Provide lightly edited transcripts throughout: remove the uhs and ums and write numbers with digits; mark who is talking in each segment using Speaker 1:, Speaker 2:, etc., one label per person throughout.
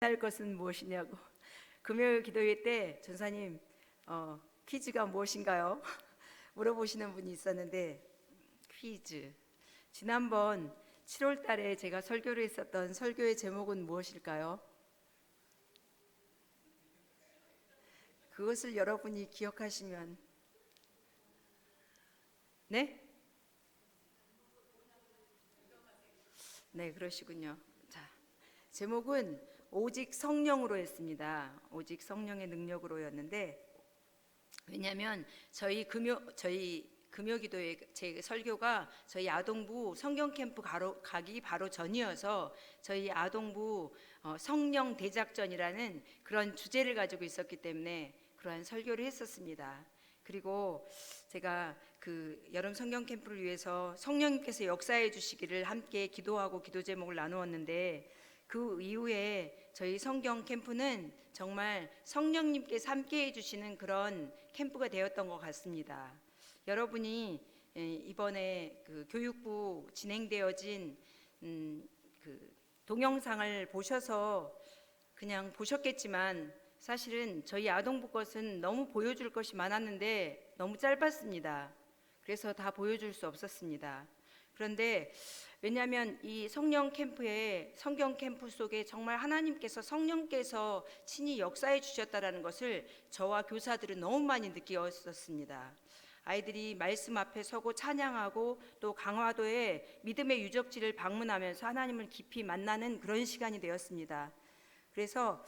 Speaker 1: 할 것은 무엇이냐고. 금요일 기도회 때 전사님 퀴즈가 무엇인가요? 물어보시는 분이 있었는데, 퀴즈. 지난번 7월 달에 제가 설교를 했었던 설교의 제목은 무엇일까요? 그것을 여러분이 기억하시면. 네? 네, 그러시군요. 자, 제목은 오직 성령으로 했습니다. 오직 성령의 능력으로였는데, 왜냐하면 저희 금요 기도회 제 설교가 저희 아동부 성경 캠프 가기 바로 전이어서 저희 아동부 성령 대작전이라는 그런 주제를 가지고 있었기 때문에 그러한 설교를 했었습니다. 그리고 제가 그 여름 성경 캠프를 위해서 성령님께서 역사해 주시기를 함께 기도하고 기도 제목을 나누었는데, 그 이후에 저희 성경 캠프는 정말 성령님께서 함께 해주시는 그런 캠프가 되었던 것 같습니다. 여러분이 이번에 그 교육부 진행되어진 그 동영상을 보셔서 그냥 보셨겠지만, 사실은 저희 아동부 것은 너무 보여줄 것이 많았는데 너무 짧았습니다. 그래서 다 보여줄 수 없었습니다. 그런데 왜냐하면 이 성령 캠프에, 성경 캠프 속에 정말 하나님께서, 성령께서 친히 역사해 주셨다라는 것을 저와 교사들은 너무 많이 느꼈었습니다. 아이들이 말씀 앞에 서고 찬양하고 또 강화도의 믿음의 유적지를 방문하면서 하나님을 깊이 만나는 그런 시간이 되었습니다. 그래서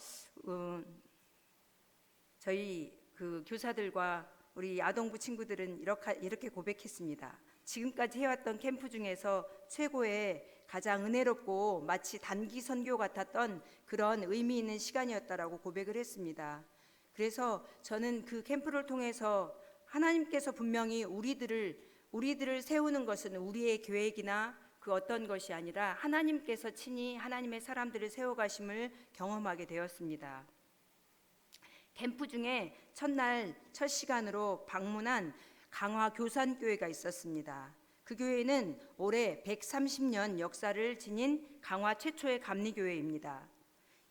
Speaker 1: 저희 그 교사들과 우리 아동부 친구들은 이렇게 고백했습니다. 지금까지 해왔던 캠프 중에서 최고의 가장 은혜롭고 마치 단기 선교 같았던 그런 의미 있는 시간이었다라고 고백을 했습니다. 그래서 저는 그 캠프를 통해서 하나님께서 분명히 우리들을 세우는 것은 우리의 계획이나 그 어떤 것이 아니라 하나님께서 친히 하나님의 사람들을 세워가심을 경험하게 되었습니다. 캠프 중에 첫날 첫 시간으로 방문한 강화 교산교회가 있었습니다. 그 교회는 올해 130년 역사를 지닌 강화 최초의 감리교회입니다.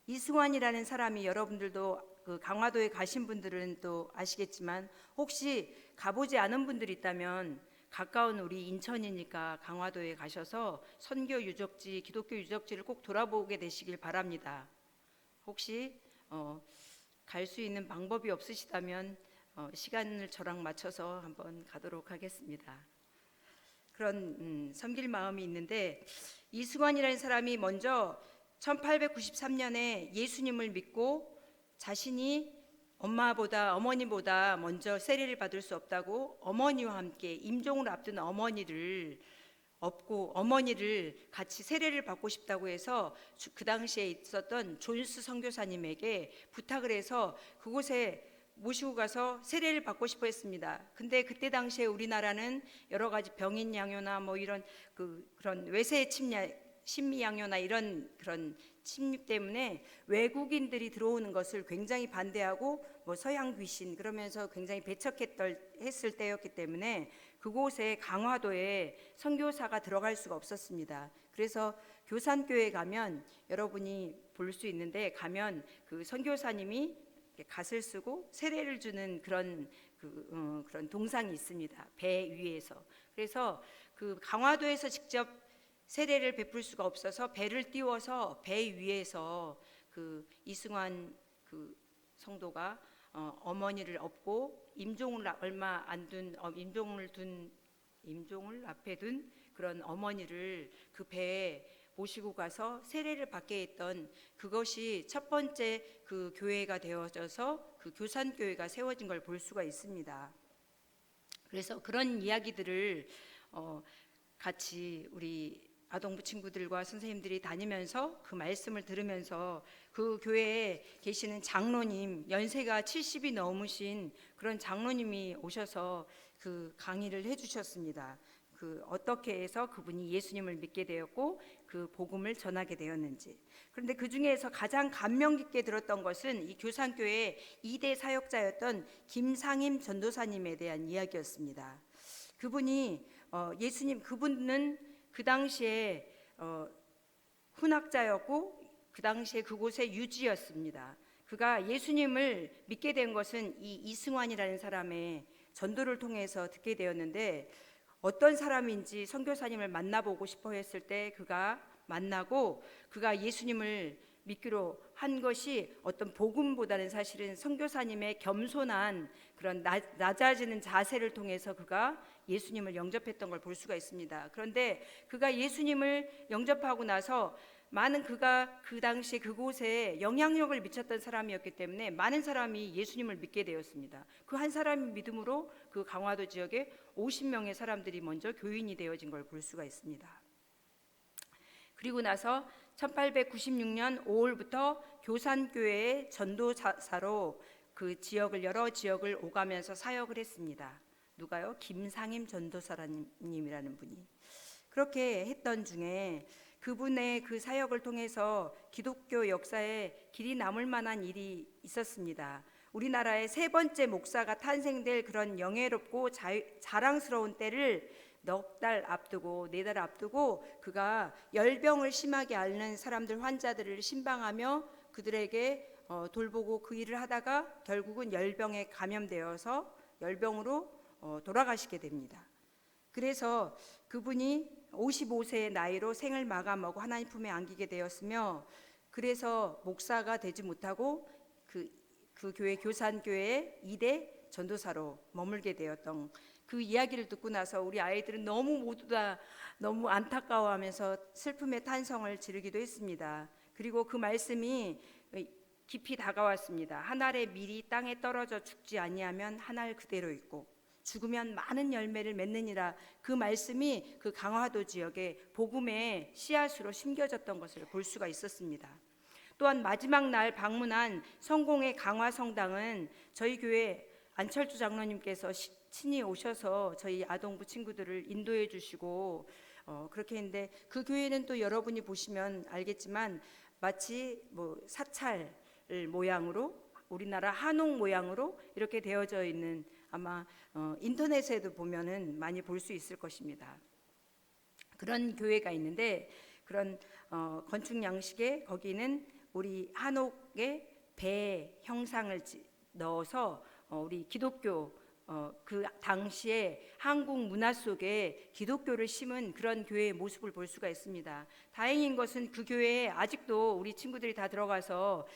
Speaker 1: 이승환이라는 사람이, 여러분들도 그 강화도에 가신 분들은 또 아시겠지만, 혹시 가보지 않은 분들이 있다면 가까운 우리 인천이니까 강화도에 가셔서 선교 유적지, 기독교 유적지를 꼭 돌아보게 되시길 바랍니다. 혹시 갈 수 있는 방법이 없으시다면 시간을 저랑 맞춰서 한번 가도록 하겠습니다. 그런 섬길 마음이 있는데, 이승환이라는 사람이 먼저 1893년에 예수님을 믿고 자신이 어머니보다 먼저 세례를 받을 수 없다고 어머니와 함께 임종을 앞둔 어머니를 업고 어머니를 같이 세례를 받고 싶다고 해서 그 당시에 있었던 존스 선교사님에게 부탁을 해서 그곳에 모시고 가서 세례를 받고 싶어 했습니다. 근데 그때 당시에 우리나라는 여러 가지 병인 양요나 뭐 이런 그런 외세 심리 양요나 이런 그런 침입 때문에 외국인들이 들어오는 것을 굉장히 반대하고 뭐 서양 귀신 그러면서 굉장히 배척했을 때였기 때문에 그곳에 강화도에 선교사가 들어갈 수가 없었습니다. 그래서 교산교회 가면 여러분이 볼 수 있는데, 가면 그 선교사님이 갓을 쓰고 세례를 주는 그런 그런 동상이 있습니다. 배 위에서. 그래서 그 강화도에서 직접 세례를 베풀 수가 없어서 배를 띄워서 배 위에서 그 이승환 그 성도가 어머니를 업고 임종을 얼마 안 둔 임종을 앞에 둔 그런 어머니를 그 배에 모시고 가서 세례를 받게 했던, 그것이 첫 번째 그 교회가 되어져서 그 교산교회가 세워진 걸 볼 수가 있습니다. 그래서 그런 이야기들을 같이 우리 아동부 친구들과 선생님들이 다니면서 그 말씀을 들으면서, 그 교회에 계시는 장로님, 연세가 70이 넘으신 그런 장로님이 오셔서 그 강의를 해주셨습니다. 그 어떻게 해서 그분이 예수님을 믿게 되었고 그 복음을 전하게 되었는지. 그런데 그 중에서 가장 감명 깊게 들었던 것은 이 교산교회 2대 사역자였던 김상임 전도사님에 대한 이야기였습니다. 그분이 그분은 그 당시에 훈학자였고 그 당시에 그곳의 유지였습니다. 그가 예수님을 믿게 된 것은 이 이승환이라는 사람의 전도를 통해서 듣게 되었는데, 어떤 사람인지 선교사님을 만나보고 싶어 했을 때 그가 만나고, 그가 예수님을 믿기로 한 것이 어떤 복음보다는 사실은 선교사님의 겸손한 그런 낮아지는 자세를 통해서 그가 예수님을 영접했던 걸 볼 수가 있습니다. 그런데 그가 예수님을 영접하고 나서 많은, 그가 그 당시에 그곳에 영향력을 미쳤던 사람이었기 때문에 많은 사람이 예수님을 믿게 되었습니다. 그 한 사람의 믿음으로 그 강화도 지역에 50명의 사람들이 먼저 교인이 되어진 걸 볼 수가 있습니다. 그리고 나서 1896년 5월부터 교산교회의 전도사로 그 지역을, 여러 지역을 오가면서 사역을 했습니다. 누가요? 김상임 전도사님이라는 분이. 그렇게 했던 중에 그분의 그 사역을 통해서 기독교 역사에 길이 남을 만한 일이 있었습니다. 우리나라의 세 번째 목사가 탄생될 그런 영예롭고 자랑스러운 때를 넉 달 앞두고, 4달 앞두고 그가 열병을 심하게 앓는 사람들, 환자들을 신방하며 그들에게 돌보고 그 일을 하다가 결국은 열병에 감염되어서 열병으로 돌아가시게 됩니다. 그래서 그분이 55세의 나이로 생을 마감하고 하나님 품에 안기게 되었으며, 그래서 목사가 되지 못하고 그 교회, 교산교회의 2대 전도사로 머물게 되었던 그 이야기를 듣고 나서 우리 아이들은 모두 다 너무 안타까워하면서 슬픔의 탄성을 지르기도 했습니다. 그리고 그 말씀이 깊이 다가왔습니다. 한 알의 밀이 땅에 떨어져 죽지 아니하면 한 알 그대로 있고 죽으면 많은 열매를 맺느니라. 그 말씀이 그 강화도 지역에 복음의 씨앗으로 심겨졌던 것을 볼 수가 있었습니다. 또한 마지막 날 방문한 성공의 강화성당은 저희 교회 안철주 장로님께서 친히 오셔서 저희 아동부 친구들을 인도해 주시고 그렇게 했는데, 그 교회는 또 여러분이 보시면 알겠지만 마치 사찰 모양으로, 우리나라 한옥 모양으로 이렇게 되어져 있는, 아마 인터넷에도 보면은 많이 볼 수 있을 것입니다. 그런 교회가 있는데, 그런 건축 양식에 거기는 우리 한옥에 배 형상을 넣어서 우리 기독교, 그 당시에 한국 문화 속에 기독교를 심은 그런 교회의 모습을 볼 수가 있습니다. 다행인 것은 그 교회에 아직도 우리 친구들이 다 들어가서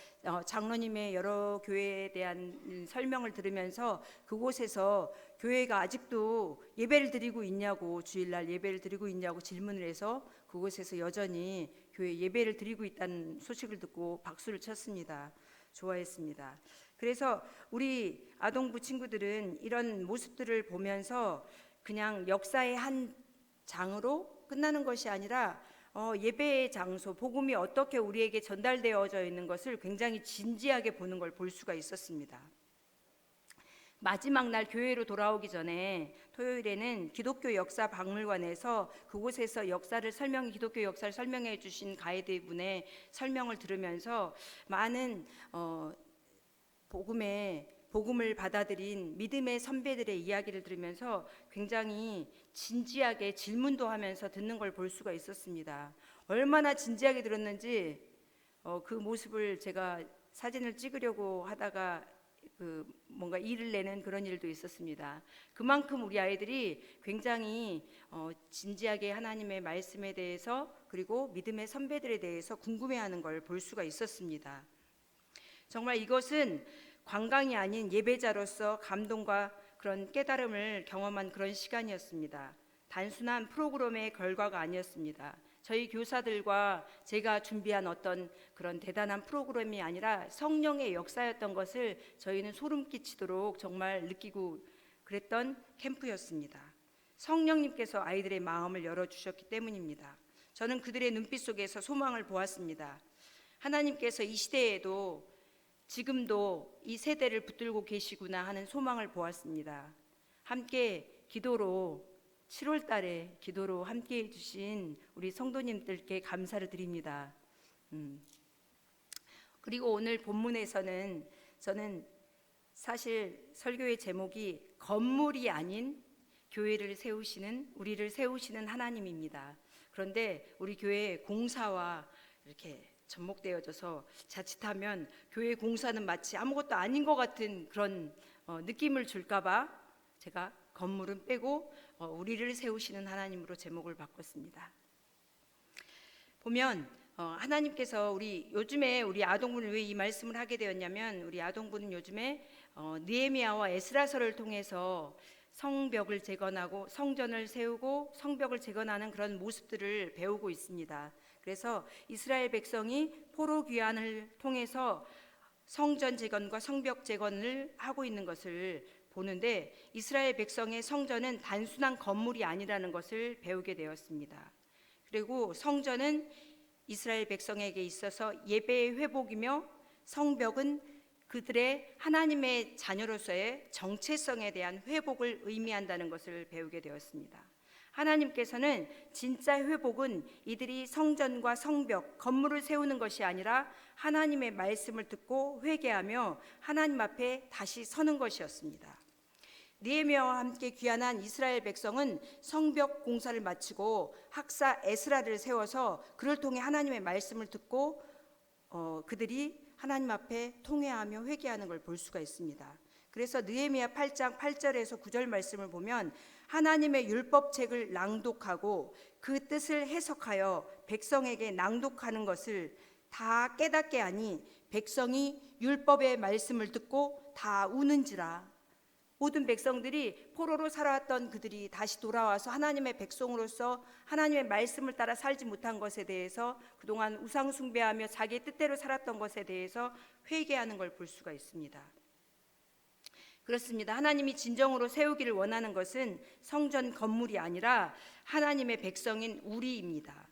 Speaker 1: 장로님의 여러 교회에 대한 설명을 들으면서 그곳에서 교회가 아직도 예배를 드리고 있냐고, 주일날 예배를 드리고 있냐고 질문을 해서 그곳에서 여전히 교회 예배를 드리고 있다는 소식을 듣고 박수를 쳤습니다. 좋아했습니다. 그래서 우리 아동부 친구들은 이런 모습들을 보면서 그냥 역사의 한 장으로 끝나는 것이 아니라 예배의 장소, 복음이 어떻게 우리에게 전달되어져 있는 것을 굉장히 진지하게 보는 걸 볼 수가 있었습니다. 마지막 날 교회로 돌아오기 전에 토요일에는 기독교 역사 박물관에서 그곳에서 기독교 역사를 설명해 주신 가이드분의 설명을 들으면서 많은 복음을 받아들인 믿음의 선배들의 이야기를 들으면서 굉장히 진지하게 질문도 하면서 듣는 걸 볼 수가 있었습니다. 얼마나 진지하게 들었는지 그 모습을 제가 사진을 찍으려고 하다가 뭔가 일을 내는 그런 일도 있었습니다. 그만큼 우리 아이들이 굉장히 진지하게 하나님의 말씀에 대해서, 그리고 믿음의 선배들에 대해서 궁금해하는 걸 볼 수가 있었습니다. 정말 이것은 관광이 아닌 예배자로서 감동과 그런 깨달음을 경험한 그런 시간이었습니다. 단순한 프로그램의 결과가 아니었습니다. 저희 교사들과 제가 준비한 어떤 그런 대단한 프로그램이 아니라 성령의 역사였던 것을 저희는 소름 끼치도록 정말 느끼고 그랬던 캠프였습니다. 성령님께서 아이들의 마음을 열어주셨기 때문입니다. 저는 그들의 눈빛 속에서 소망을 보았습니다. 하나님께서 이 시대에도 지금도 이 세대를 붙들고 계시구나 하는 소망을 보았습니다. 함께 기도로, 7월 달에 기도로 함께 해주신 우리 성도님들께 감사를 드립니다. 그리고 오늘 본문에서는 저는 사실 설교의 제목이 건물이 아닌 교회를 세우시는, 우리를 세우시는 하나님입니다. 그런데 우리 교회 공사와 이렇게 접목되어져서 자칫하면 교회 공사는 마치 아무것도 아닌 것 같은 그런 느낌을 줄까봐 제가 건물은 빼고 우리를 세우시는 하나님으로 제목을 바꿨습니다. 보면 하나님께서 요즘에 우리 아동부는 왜 이 말씀을 하게 되었냐면, 우리 아동부는 요즘에 느헤미야와 에스라서를 통해서 성벽을 재건하고 성전을 세우고 성벽을 재건하는 그런 모습들을 배우고 있습니다. 그래서 이스라엘 백성이 포로 귀환을 통해서 성전 재건과 성벽 재건을 하고 있는 것을 보는데, 이스라엘 백성의 성전은 단순한 건물이 아니라는 것을 배우게 되었습니다. 그리고 성전은 이스라엘 백성에게 있어서 예배의 회복이며, 성벽은 그들의 하나님의 자녀로서의 정체성에 대한 회복을 의미한다는 것을 배우게 되었습니다. 하나님께서는 진짜 회복은 이들이 성전과 성벽, 건물을 세우는 것이 아니라 하나님의 말씀을 듣고 회개하며 하나님 앞에 다시 서는 것이었습니다. 느헤미야와 함께 귀환한 이스라엘 백성은 성벽 공사를 마치고 학사 에스라를 세워서 그를 통해 하나님의 말씀을 듣고 그들이 하나님 앞에 통회하며 회개하는 걸 볼 수가 있습니다. 그래서 느헤미야 8장 8절에서 9절 말씀을 보면, 하나님의 율법책을 낭독하고 그 뜻을 해석하여 백성에게 낭독하는 것을 다 깨닫게 하니 백성이 율법의 말씀을 듣고 다 우는지라. 모든 백성들이 포로로 살아왔던 그들이 다시 돌아와서 하나님의 백성으로서 하나님의 말씀을 따라 살지 못한 것에 대해서, 그동안 우상 숭배하며 자기의 뜻대로 살았던 것에 대해서 회개하는 걸 볼 수가 있습니다. 그렇습니다. 하나님이 진정으로 세우기를 원하는 것은 성전 건물이 아니라 하나님의 백성인 우리입니다.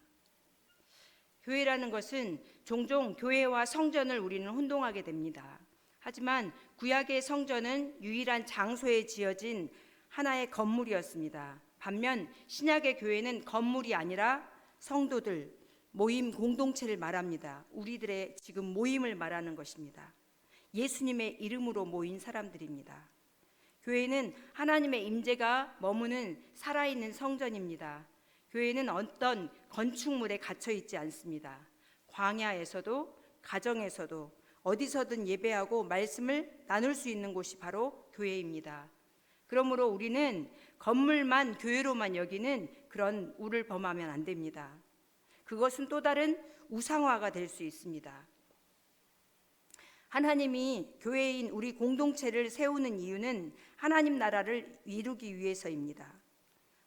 Speaker 1: 교회라는 것은 종종 교회와 성전을 우리는 혼동하게 됩니다. 하지만 구약의 성전은 유일한 장소에 지어진 하나의 건물이었습니다. 반면 신약의 교회는 건물이 아니라 성도들, 모임 공동체를 말합니다. 우리들의 지금 모임을 말하는 것입니다. 예수님의 이름으로 모인 사람들입니다. 교회는 하나님의 임재가 머무는 살아있는 성전입니다. 교회는 어떤 건축물에 갇혀 있지 않습니다. 광야에서도 가정에서도 어디서든 예배하고 말씀을 나눌 수 있는 곳이 바로 교회입니다. 그러므로 우리는 건물만 교회로만 여기는 그런 우를 범하면 안 됩니다. 그것은 또 다른 우상화가 될 수 있습니다. 하나님이 교회인 우리 공동체를 세우는 이유는 하나님 나라를 이루기 위해서입니다.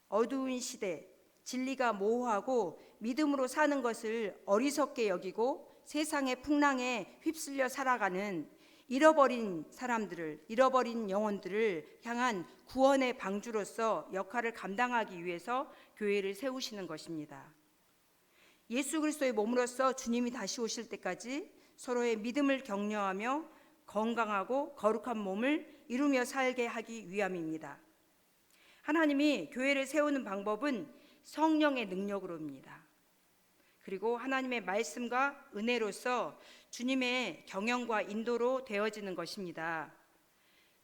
Speaker 1: 어두운 시대, 진리가 모호하고 믿음으로 사는 것을 어리석게 여기고 세상의 풍랑에 휩쓸려 살아가는 잃어버린 사람들을, 잃어버린 영혼들을 향한 구원의 방주로서 역할을 감당하기 위해서 교회를 세우시는 것입니다. 예수 그리스도의 몸으로서 주님이 다시 오실 때까지 서로의 믿음을 격려하며 건강하고 거룩한 몸을 이루며 살게 하기 위함입니다. 하나님이 교회를 세우는 방법은 성령의 능력으로입니다. 그리고 하나님의 말씀과 은혜로서 주님의 경영과 인도로 되어지는 것입니다.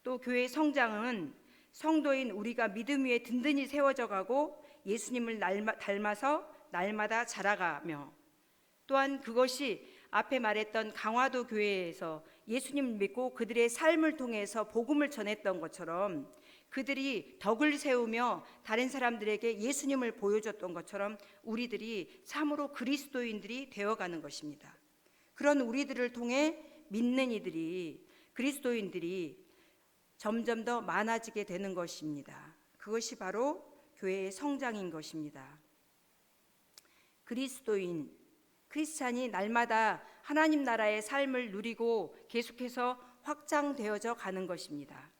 Speaker 1: 또 교회의 성장은 성도인 우리가 믿음 위에 든든히 세워져 가고 예수님을 닮아서 날마다 자라가며, 또한 그것이 앞에 말했던 강화도 교회에서 예수님을 믿고 그들의 삶을 통해서 복음을 전했던 것처럼, 그들이 덕을 세우며 다른 사람들에게 예수님을 보여줬던 것처럼 우리들이 참으로 그리스도인들이 되어가는 것입니다. 그런 우리들을 통해 믿는 이들이, 그리스도인들이 점점 더 많아지게 되는 것입니다. 그것이 바로 교회의 성장인 것입니다. 그리스도인, 크리스찬이 날마다 하나님 나라의 삶을 누리고 계속해서 확장되어져 가는 것입니다.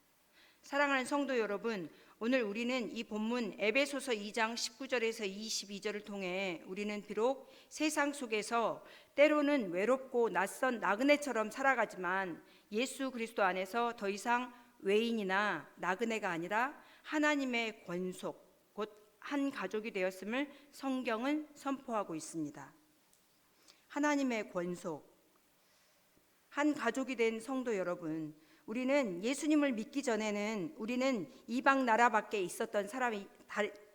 Speaker 1: 사랑하는 성도 여러분, 오늘 우리는 이 본문 에베소서 2장 19절에서 22절을 통해 우리는 비록 세상 속에서 때로는 외롭고 낯선 나그네처럼 살아가지만 예수 그리스도 안에서 더 이상 외인이나 나그네가 아니라 하나님의 권속, 곧 한 가족이 되었음을 성경은 선포하고 있습니다. 하나님의 권속, 한 가족이 된 성도 여러분, 우리는 예수님을 믿기 전에는 우리는 이방 나라 밖에 있었던 사람이,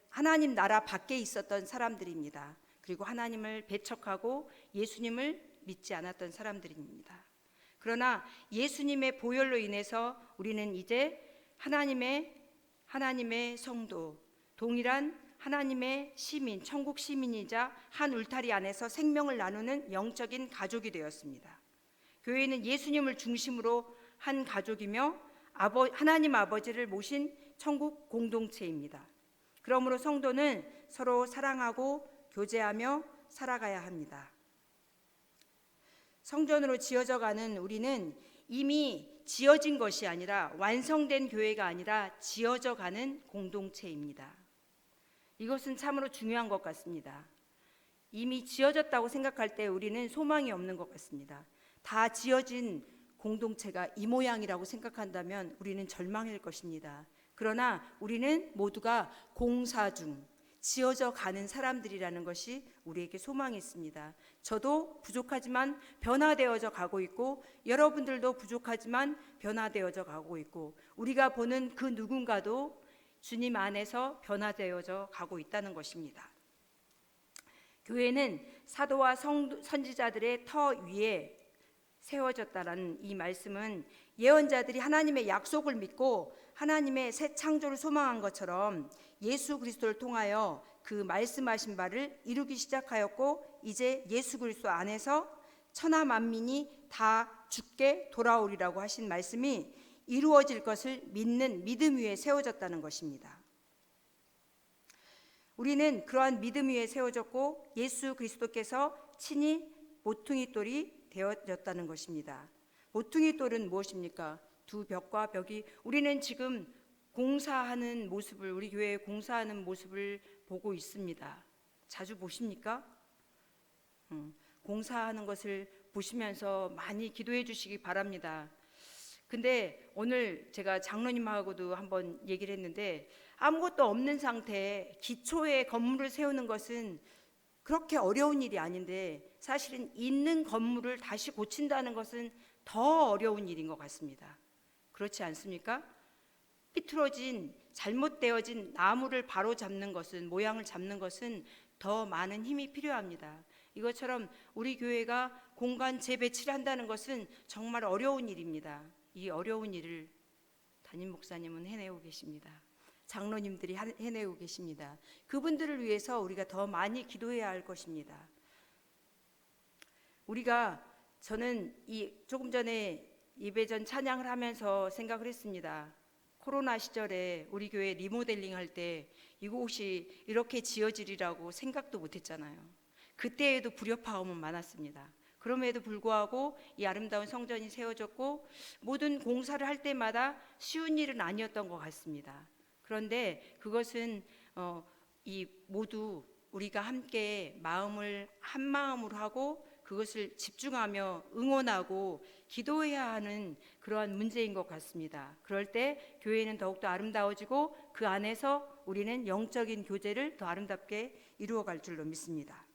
Speaker 1: 하나님 나라 밖에 있었던 사람들입니다. 그리고 하나님을 배척하고 예수님을 믿지 않았던 사람들입니다. 그러나 예수님의 보혈로 인해서 우리는 이제 하나님의 성도, 동일한 하나님의 시민, 천국 시민이자 한 울타리 안에서 생명을 나누는 영적인 가족이 되었습니다. 교회는 예수님을 중심으로 한 가족이며 하나님 아버지를 모신 천국 공동체입니다. 그러므로 성도는 서로 사랑하고 교제하며 살아가야 합니다. 성전으로 지어져 가는 우리는 이미 지어진 것이 아니라, 완성된 교회가 아니라 지어져 가는 공동체입니다. 이것은 참으로 중요한 것 같습니다. 이미 지어졌다고 생각할 때 우리는 소망이 없는 것 같습니다. 다 지어진 공동체가 이 모양이라고 생각한다면 우리는 절망일 것입니다. 그러나 우리는 모두가 공사 중 지어져 가는 사람들이라는 것이 우리에게 소망이 있습니다. 저도 부족하지만 변화되어져 가고 있고, 여러분들도 부족하지만 변화되어져 가고 있고, 우리가 보는 그 누군가도 주님 안에서 변화되어져 가고 있다는 것입니다. 교회는 사도와 선지자들의 터 위에 세워졌다라는 이 말씀은 예언자들이 하나님의 약속을 믿고 하나님의 새 창조를 소망한 것처럼 예수 그리스도를 통하여 그 말씀하신 바를 이루기 시작하였고, 이제 예수 그리스도 안에서 천하 만민이 다 주께 돌아오리라고 하신 말씀이 이루어질 것을 믿는 믿음 위에 세워졌다는 것입니다. 우리는 그러한 믿음 위에 세워졌고 예수 그리스도께서 친히 모퉁이 돌이 되어졌다는 것입니다. 모퉁이 돌은 무엇입니까? 두 벽과 벽이, 우리는 지금 공사하는 모습을, 우리 교회에 공사하는 모습을 보고 있습니다. 자주 보십니까? 공사하는 것을 보시면서 많이 기도해 주시기 바랍니다. 근데 오늘 제가 장로님하고도 한번 얘기를 했는데, 아무것도 없는 상태에 기초의 건물을 세우는 것은 그렇게 어려운 일이 아닌데, 사실은 있는 건물을 다시 고친다는 것은 더 어려운 일인 것 같습니다. 그렇지 않습니까? 삐뚤어진, 잘못되어진 나무를 바로 잡는 것은, 모양을 잡는 것은 더 많은 힘이 필요합니다. 이것처럼 우리 교회가 공간 재배치를 한다는 것은 정말 어려운 일입니다. 이 어려운 일을 담임 목사님은 해내고 계십니다. 장로님들이 해내고 계십니다. 그분들을 위해서 우리가 더 많이 기도해야 할 것입니다. 저는 조금 전에 예배 전 찬양을 하면서 생각을 했습니다. 코로나 시절에 우리 교회 리모델링 할 때 이곳이 이렇게 지어지리라고 생각도 못했잖아요. 그때에도 불협화음은 많았습니다. 그럼에도 불구하고 이 아름다운 성전이 세워졌고, 모든 공사를 할 때마다 쉬운 일은 아니었던 것 같습니다. 그런데 그것은 모두 우리가 함께 마음을 한 마음으로 하고 그것을 집중하며 응원하고 기도해야 하는 그러한 문제인 것 같습니다. 그럴 때 교회는 더욱더 아름다워지고 그 안에서 우리는 영적인 교제를 더 아름답게 이루어갈 줄로 믿습니다.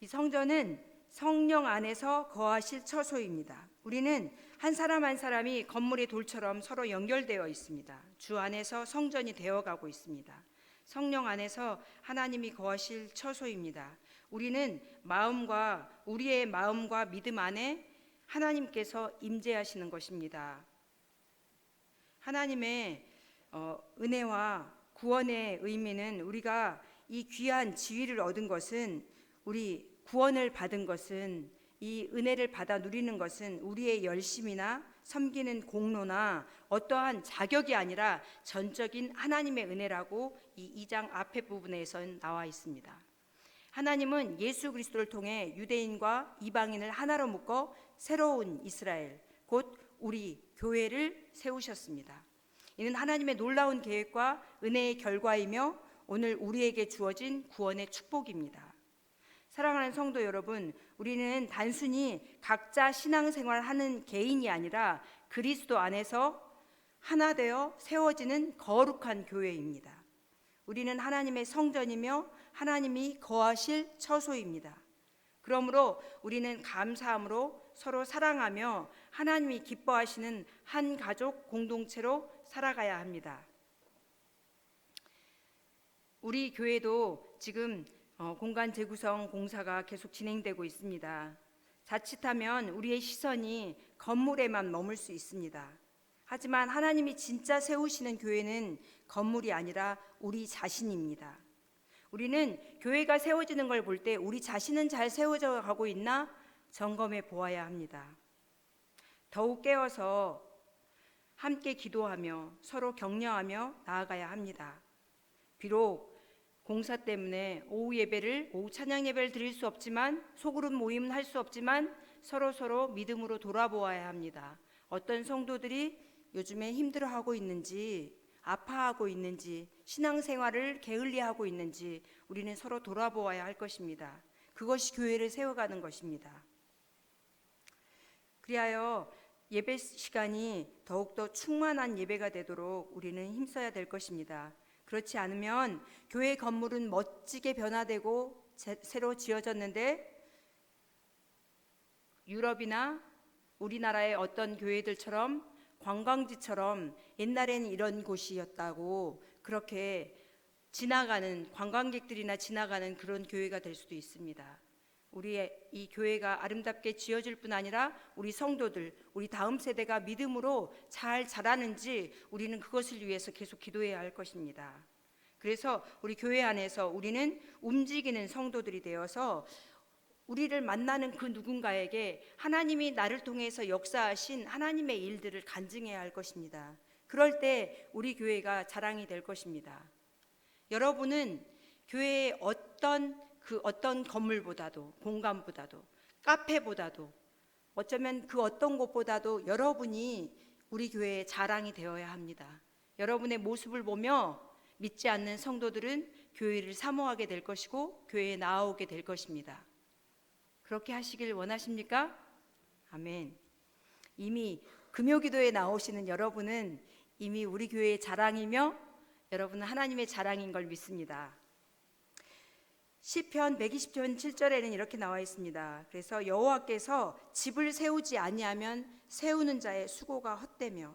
Speaker 1: 이 성전은 성령 안에서 거하실 처소입니다. 우리는 한 사람 한 사람이 건물의 돌처럼 서로 연결되어 있습니다. 주 안에서 성전이 되어가고 있습니다. 성령 안에서 하나님이 거하실 처소입니다. 우리는 우리의 마음과 믿음 안에 하나님께서 임재하시는 것입니다. 하나님의 은혜와 구원의 의미는, 우리가 이 귀한 지위를 얻은 것은, 우리 구원을 받은 것은, 이 은혜를 받아 누리는 것은 우리의 열심이나 섬기는 공로나 어떠한 자격이 아니라 전적인 하나님의 은혜라고 이 2장 앞에 부분에선 나와 있습니다. 하나님은 예수 그리스도를 통해 유대인과 이방인을 하나로 묶어 새로운 이스라엘, 곧 우리 교회를 세우셨습니다. 이는 하나님의 놀라운 계획과 은혜의 결과이며 오늘 우리에게 주어진 구원의 축복입니다. 사랑하는 성도 여러분, 우리는 단순히 각자 신앙생활하는 개인이 아니라 그리스도 안에서 하나 되어 세워지는 거룩한 교회입니다. 우리는 하나님의 성전이며 하나님이 거하실 처소입니다. 그러므로 우리는 감사함으로 서로 사랑하며 하나님이 기뻐하시는 한 가족 공동체로 살아가야 합니다. 우리 교회도 지금 공간 재구성 공사가 계속 진행되고 있습니다. 자칫하면 우리의 시선이 건물에만 머물 수 있습니다. 하지만 하나님이 진짜 세우시는 교회는 건물이 아니라 우리 자신입니다. 우리는 교회가 세워지는 걸 볼 때 우리 자신은 잘 세워져 가고 있나 점검해 보아야 합니다. 더욱 깨어서 함께 기도하며 서로 격려하며 나아가야 합니다. 비록 공사 때문에 오후 찬양 예배를 드릴 수 없지만, 소그룹 모임은 할 수 없지만 서로 믿음으로 돌아보아야 합니다. 어떤 성도들이 요즘에 힘들어하고 있는지, 아파하고 있는지, 신앙생활을 게을리하고 있는지 우리는 서로 돌아보아야 할 것입니다. 그것이 교회를 세워가는 것입니다. 그리하여 예배 시간이 더욱더 충만한 예배가 되도록 우리는 힘써야 될 것입니다. 그렇지 않으면 교회 건물은 멋지게 변화되고 새로 지어졌는데, 유럽이나 우리나라의 어떤 교회들처럼 관광지처럼 옛날에는 이런 곳이었다고 그렇게 지나가는 관광객들이나 지나가는 그런 교회가 될 수도 있습니다. 우리의 이 교회가 아름답게 지어질 뿐 아니라 우리 성도들, 우리 다음 세대가 믿음으로 잘 자라는지 우리는 그것을 위해서 계속 기도해야 할 것입니다. 그래서 우리 교회 안에서 우리는 움직이는 성도들이 되어서 우리를 만나는 그 누군가에게 하나님이 나를 통해서 역사하신 하나님의 일들을 간증해야 할 것입니다. 그럴 때 우리 교회가 자랑이 될 것입니다. 여러분은 교회의 어떤 건물보다도, 공간보다도, 카페보다도, 어쩌면 그 어떤 곳보다도 여러분이 우리 교회의 자랑이 되어야 합니다. 여러분의 모습을 보며 믿지 않는 성도들은 교회를 사모하게 될 것이고 교회에 나아오게 될 것입니다. 그렇게 하시길 원하십니까? 아멘. 이미 금요기도에 나오시는 여러분은 이미 우리 교회의 자랑이며 여러분은 하나님의 자랑인 걸 믿습니다. 시편 120편 7절에는 이렇게 나와 있습니다. 그래서 여호와께서 집을 세우지 아니하면 세우는 자의 수고가 헛되며,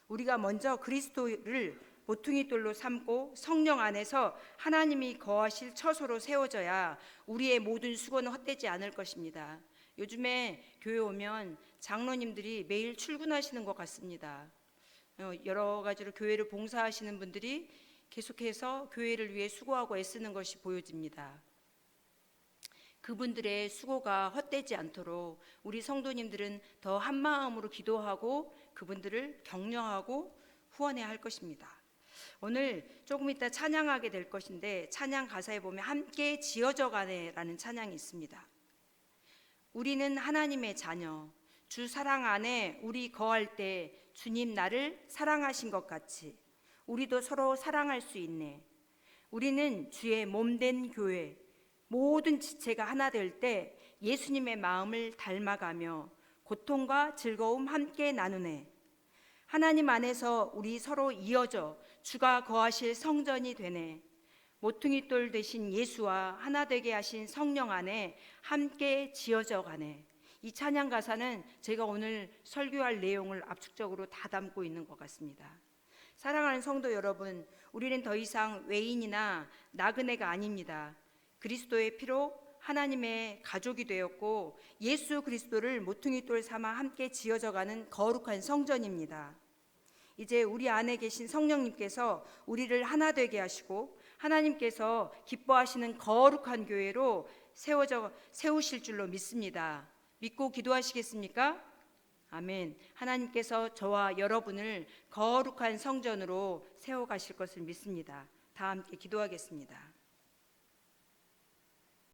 Speaker 1: 우리가 먼저 그리스도를 모퉁이 돌로 삼고 성령 안에서 하나님이 거하실 처소로 세워져야 우리의 모든 수고는 헛되지 않을 것입니다. 요즘에 교회 오면 장로님들이 매일 출근하시는 것 같습니다. 여러 가지로 교회를 봉사하시는 분들이 계속해서 교회를 위해 수고하고 애쓰는 것이 보여집니다. 그분들의 수고가 헛되지 않도록 우리 성도님들은 더 한마음으로 기도하고 그분들을 격려하고 후원해야 할 것입니다. 오늘 조금 이따 찬양하게 될 것인데, 찬양 가사에 보면 함께 지어져 가네라는 찬양이 있습니다. 우리는 하나님의 자녀, 주 사랑 안에 우리 거할 때 주님 나를 사랑하신 것 같이 우리도 서로 사랑할 수 있네. 우리는 주의 몸된 교회, 모든 지체가 하나 될 때 예수님의 마음을 닮아가며 고통과 즐거움 함께 나누네. 하나님 안에서 우리 서로 이어져 주가 거하실 성전이 되네. 모퉁이 돌 되신 예수와 하나 되게 하신 성령 안에 함께 지어져 가네. 이 찬양 가사는 제가 오늘 설교할 내용을 압축적으로 다 담고 있는 것 같습니다. 사랑하는 성도 여러분, 우리는 더 이상 외인이나 나그네가 아닙니다. 그리스도의 피로 하나님의 가족이 되었고 예수 그리스도를 모퉁이 돌 삼아 함께 지어져가는 거룩한 성전입니다. 이제 우리 안에 계신 성령님께서 우리를 하나 되게 하시고 하나님께서 기뻐하시는 거룩한 교회로 세우실 줄로 믿습니다. 믿고 기도하시겠습니까? 아멘. 하나님께서 저와 여러분을 거룩한 성전으로 세워가실 것을 믿습니다. 다 함께 기도하겠습니다.